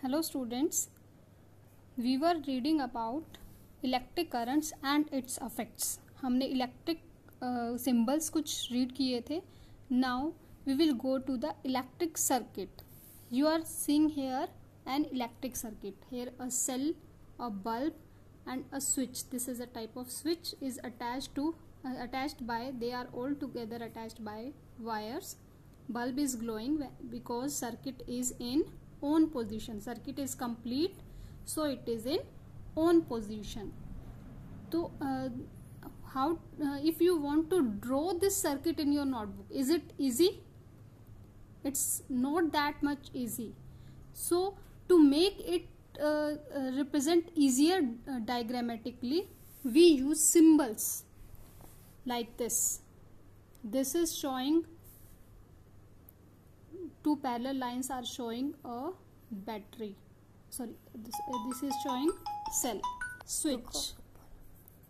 Hello students, we were reading about electric currents and its effects. हमने electric symbols कुछ read किए थे. Now we will go to the electric circuit. You are seeing here an electric circuit. Here a cell, a bulb and a switch. This is a type of switch is attached by, they are all together attached by wires. Bulb is glowing because circuit is in on position. Circuit is complete, so it is in on position. So how if you want to draw this circuit in your notebook, is it easy? It's not that much easy. So to make it represent easier diagrammatically, we use symbols like this. This is showing two parallel lines are showing a battery. Sorry, this is showing cell, switch,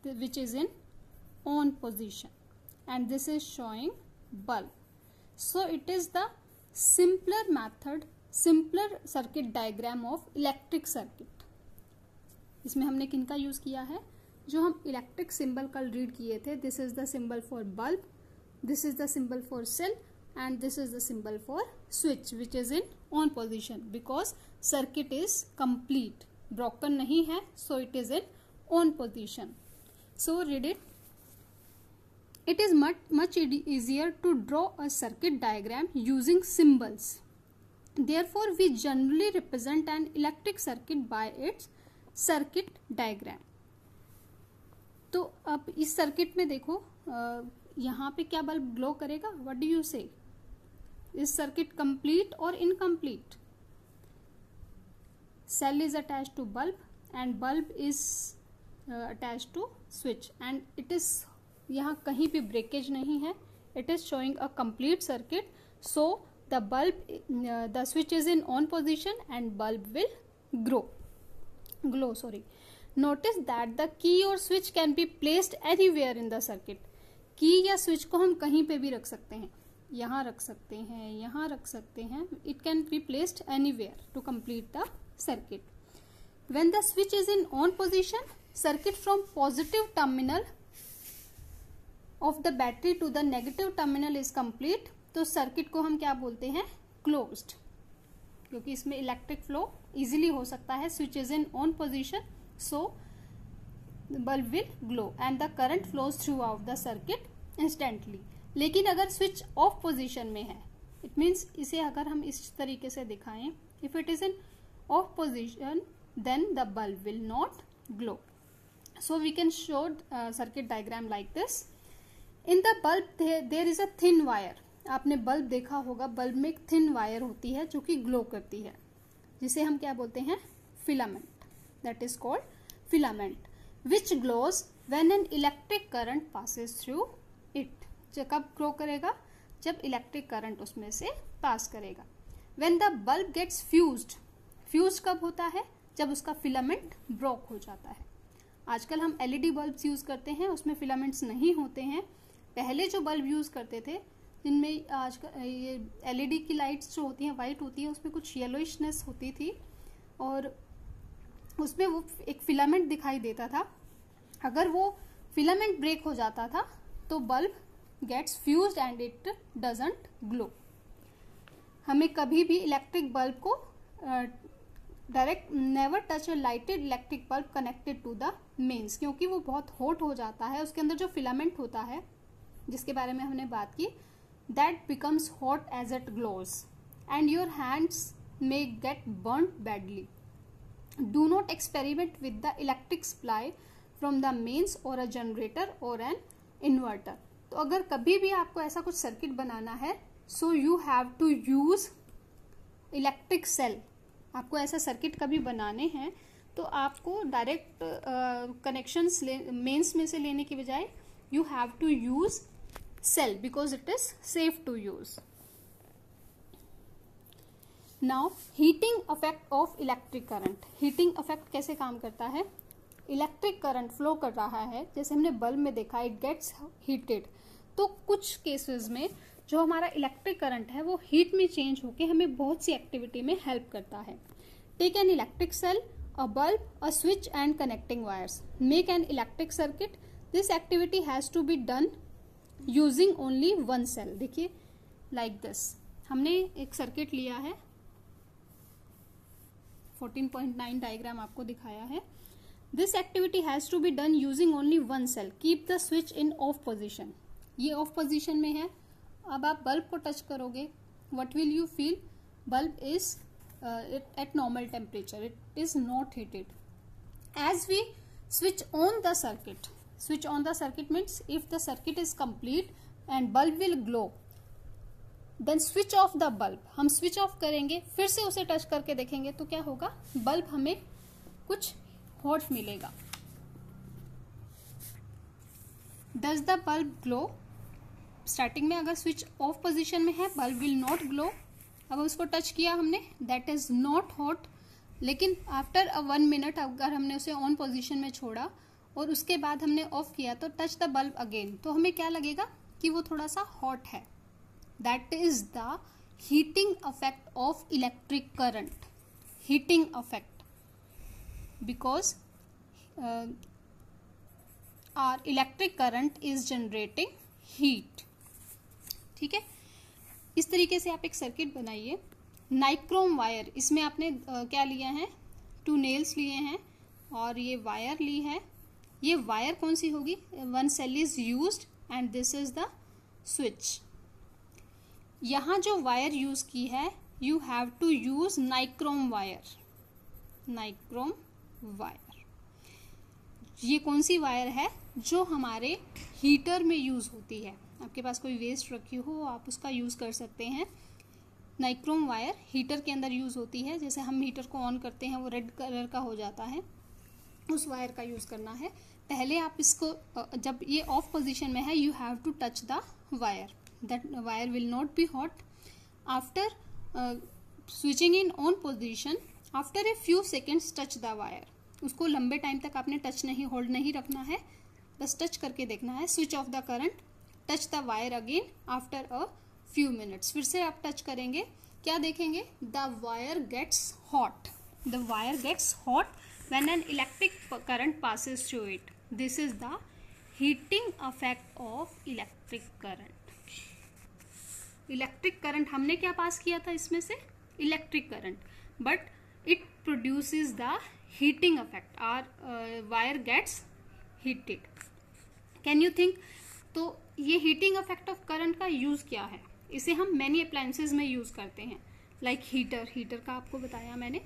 which is in on position, and this is showing bulb. So it is the simpler method, simpler circuit diagram of electric circuit. इसमें हमने किनका use किया है? जो हम electric symbol कल read किए थे. This is the symbol for bulb, this is the symbol for sale, and this is the symbol for switch, which is in on position because circuit is complete, broken nahi hai, so it is in on position. So read it. It is much easier to draw a circuit diagram using symbols. Therefore we generally represent an electric circuit by its circuit diagram. तो अब इस circuit में देखो, यहाँ पे क्या bulb glow करेगा? What do you say? Is circuit complete और incomplete? Cell is attached to bulb and bulb is attached to switch, and it is, यहाँ कहीं भी ब्रेकेज नहीं है. It is showing a complete circuit. So the switch is in on position and bulb will glow. Notice that the key or switch can be placed anywhere in the circuit. की या switch को हम कहीं पे भी रख सकते हैं. यहाँ रख सकते हैं, यहाँ रख सकते हैं. It can be placed anywhere to complete the circuit. When the switch is in on position, circuit from positive terminal of the battery to the negative terminal is complete. तो सर्किट को हम क्या बोलते हैं? Closed. क्योंकि इसमें electric flow easily हो सकता है. Switch is in on position, so the bulb will glow and the current flows throughout the circuit instantly. लेकिन अगर स्विच ऑफ पोजीशन में है, इट मीन्स इसे अगर हम इस तरीके से दिखाएं, if it is in off position then the bulb will not glow. So we can show circuit diagram like this. In the bulb there is a thin wire. आपने बल्ब देखा होगा, बल्ब में एक थिन वायर होती है जो कि glow करती है, जिसे हम क्या बोलते हैं? Filament. That is called filament, which glows when an electric current passes through it. कब ग्लो करेगा? जब इलेक्ट्रिक करंट उसमें से पास करेगा. When the bulb gets fused, fuse कब होता है? जब उसका फिलामेंट ब्रोक हो जाता है. आजकल हम एलईडी बल्ब्स यूज करते हैं, उसमें फिलामेंट्स नहीं होते हैं. पहले जो बल्ब यूज करते थे, जिनमें आजकल ये एलईडी की लाइट्स जो होती हैं वाइट होती है, उसमें कुछ येलोइशनेस होती थी और उसमें वो एक फिलामेंट दिखाई देता था. अगर वो फिलामेंट ब्रेक हो जाता था तो bulb gets fused and it doesn't glow. हमें कभी भी इलेक्ट्रिक बल्ब को direct never touch a lighted electric bulb connected to the mains, क्योंकि वो बहुत हॉट हो जाता है. उसके अंदर जो फिलामेंट होता है, जिसके बारे में हमने बात की, that becomes hot as it glows and your hands may get burned badly. Do not experiment with the electric supply from the mains or a generator or an inverter. तो अगर कभी भी आपको ऐसा कुछ सर्किट बनाना है, so you have to use electric cell. आपको ऐसा सर्किट कभी बनाने हैं तो आपको डायरेक्ट कनेक्शंस मेंस में से लेने की बजाय you have to use cell because it is safe to use. Now heating effect of electric current. Heating effect कैसे काम करता है? इलेक्ट्रिक करंट फ्लो कर रहा है, जैसे हमने बल्ब में देखा, इट गेट्स हीटेड. तो कुछ केसेस में जो हमारा इलेक्ट्रिक करंट है वो हीट में चेंज होके हमें बहुत सी एक्टिविटी में हेल्प करता है. Take an electric cell, a bulb, a switch and connecting wires. Make an electric circuit. This activity has to be done using only one cell. देखिए like this. हमने एक सर्किट लिया है, 14.9 डायग्राम आपको दिखाया है. This activity has to be done using only one cell. Keep the switch in off position. ये of position में है. अब आप बल्ब को टच करोगे, what will you feel? Bulb is at normal temperature, it is not heated. As we switch on the circuit means if the circuit is complete and bulb will glow, then switch off the bulb. हम switch off करेंगे, फिर से उसे touch करके देखेंगे तो क्या होगा, बल्ब हमें कुछ हॉट मिलेगा. Does the bulb glow? Starting में अगर स्विच ऑफ पोजीशन में है, बल्ब विल नॉट ग्लो. अब उसको टच किया हमने, दैट इज नॉट हॉट. लेकिन आफ्टर 1 मिनट अगर हमने उसे ऑन पोजीशन में छोड़ा और उसके बाद हमने ऑफ किया तो टच द बल्ब अगेन, तो हमें क्या लगेगा कि वो थोड़ा सा हॉट है. That is the heating effect of electric current. Heating effect because our electric current is generating heat. ठीक है, इस तरीके से आप एक सर्किट बनाइए. नाइक्रोम वायर, इसमें आपने क्या लिया है, 2 नेल्स लिए हैं और ये वायर ली है. ये वायर कौन सी होगी, 1 cell is used and this is the switch. यहाँ जो वायर यूज की है, you have to use nichrome wire. Nichrome wire ये कौन सी वायर है, जो हमारे हीटर में यूज होती है. आपके पास कोई वेस्ट रखी हो, आप उसका यूज कर सकते हैं. नाइक्रोम वायर हीटर के अंदर यूज होती है. जैसे हम हीटर को ऑन करते हैं, वो रेड कलर का हो जाता है, उस वायर का यूज करना है. पहले आप इसको, जब ये ऑफ पोजीशन में है, you have to touch the wire. That wire will not be hot. After switching in on position, after a few seconds touch the wire. उसको लंबे टाइम तक आपने टच नहीं, होल्ड नहीं रखना है, बस टच करके देखना है. Switch off the current, touch the wire again after a few minutes. फिर से आप टच करेंगे, क्या देखेंगे, the wire gets hot. The wire gets hot when an electric current passes through it. This is the heating effect of electric current. Electric current हमने क्या pass किया था इसमें से, electric current, but it produces the heating effect. Our wire gets heated. Can you think, तो ये heating effect of current का use क्या है, इसे हम मैनी अप्लायंसेज में यूज करते हैं. लाइक हीटर का आपको बताया मैंने,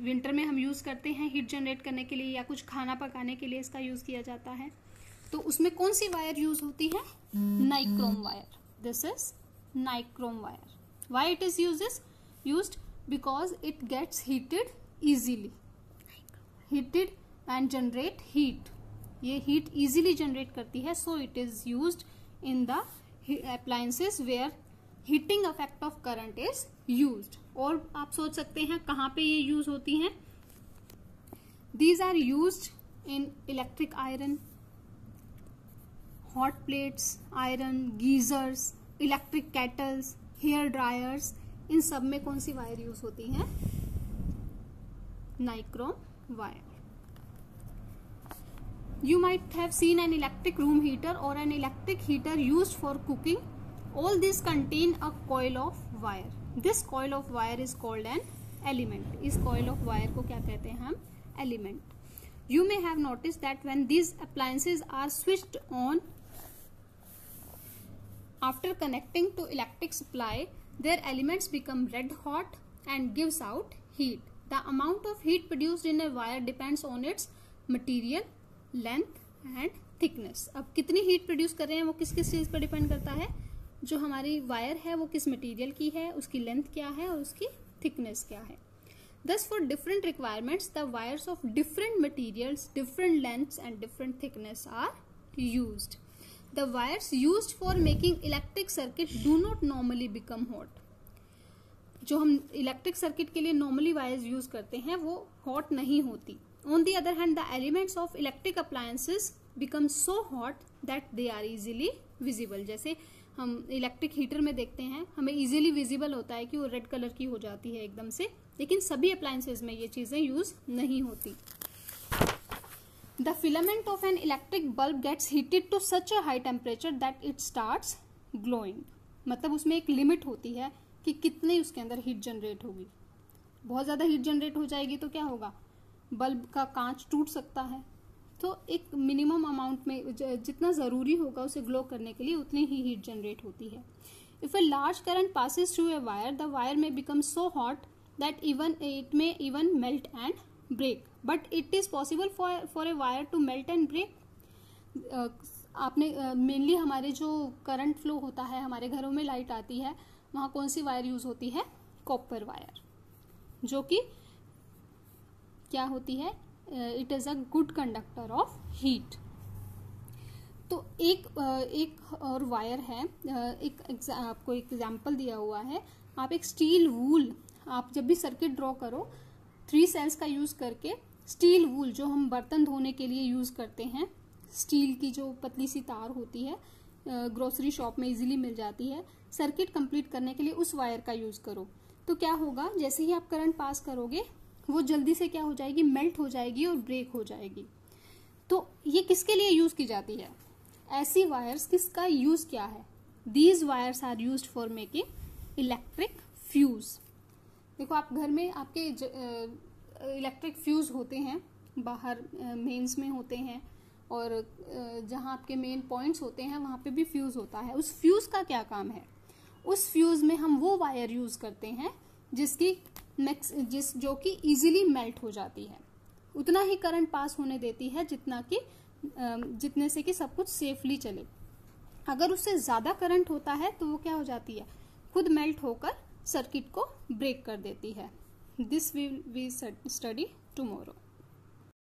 विंटर में हम यूज करते हैं हीट जनरेट करने के लिए, या कुछ खाना पकाने के लिए इसका यूज किया जाता है. तो उसमें कौन सी वायर यूज होती है, nichrome wire. This is nichrome wire. Why it is used because it gets heated easily. Heated and generate heat. ये हीट इजीली जनरेट करती है, so it is used in the appliances where heating effect of current is used. और आप सोच सकते हैं कहाँ पे ये यूज होती हैं. These are used in electric iron, hot plates, iron, geysers, electric kettles, hair dryers. इन सब में कौन सी वायर यूज होती है, nichrome wire. You might have seen an electric room heater or an electric heater used for cooking. All these contain a coil of wire. This coil of wire is called an element. इस coil of wire को क्या कहते हैं हम, element. You may have noticed that when these appliances are switched on after connecting to electric supply, their elements become red hot and gives out heat. The amount of heat produced in a wire depends on its material, length and thickness. अब कितनी heat produce कर रहे हैं वो किस किस चीज पर डिपेंड करता है, जो हमारी वायर है वो किस मटेरियल की है, उसकी लेंथ क्या है और उसकी थिकनेस क्या है. Thus for different requirements the wires of different materials, different lengths and different thickness are used. The wires used for making electric circuit do not normally become hot. जो हम इलेक्ट्रिक सर्किट के लिए normally wires use करते हैं वो hot नहीं होती. On the other hand, the elements of electric appliances become so hot that they are easily visible. जैसे हम इलेक्ट्रिक हीटर में देखते हैं, हमें इजीली विजिबल होता है कि वो रेड कलर की हो जाती है एकदम से, लेकिन सभी अप्लायंसेज में ये चीजें यूज नहीं होती। The filament of an electric bulb gets heated to such a high temperature that it starts glowing. मतलब उसमें एक लिमिट होती है कि कितनी उसके अंदर हीट जनरेट होगी। बहुत ज्यादा हीट जनरेट हो जाएगी तो क्या होगा, बल्ब का कांच टूट सकता है। तो एक मिनिमम अमाउंट में जितना जरूरी होगा उसे ग्लो करने के लिए उतनी ही हीट जनरेट होती है। If a large current passes through a wire, the wire में become so hot that it may even melt and break, but it is possible for a wire to melt and break. आपने mainly हमारे जो current flow होता है, हमारे घरों में light आती है, वहां कौन सी वायर यूज होती है, कॉपर वायर, जो कि क्या होती है, it is a good conductor of heat. तो एक और वायर है, आपको एक एग्जांपल दिया हुआ है। आप एक स्टील वूल, आप जब भी सर्किट ड्रॉ करो 3 सेल्स का यूज करके, स्टील वूल जो हम बर्तन धोने के लिए यूज करते हैं, स्टील की जो पतली सी तार होती है, ग्रोसरी शॉप में इजीली मिल जाती है, सर्किट कंप्लीट करने के लिए उस वायर का यूज करो। तो क्या होगा, जैसे ही आप करंट पास करोगे वो जल्दी से क्या हो जाएगी, मेल्ट हो जाएगी और ब्रेक हो जाएगी। तो ये किसके लिए यूज की जाती है, ऐसी वायर्स, किसका यूज क्या है, these wires are used for making electric fuse. देखो आप घर में आपके इलेक्ट्रिक फ्यूज होते हैं, बाहर मेन्स में होते हैं, और जहां आपके मेन पॉइंट्स होते हैं वहां पे भी फ्यूज होता है। उस फ्यूज का क्या काम है, उस फ्यूज में हम वो वायर यूज करते हैं जो कि इजीली मेल्ट हो जाती है, उतना ही करंट पास होने देती है जितने से कि सब कुछ सेफली चले। अगर उससे ज्यादा करंट होता है तो वो क्या हो जाती है, खुद मेल्ट होकर सर्किट को ब्रेक कर देती है। This we study tomorrow.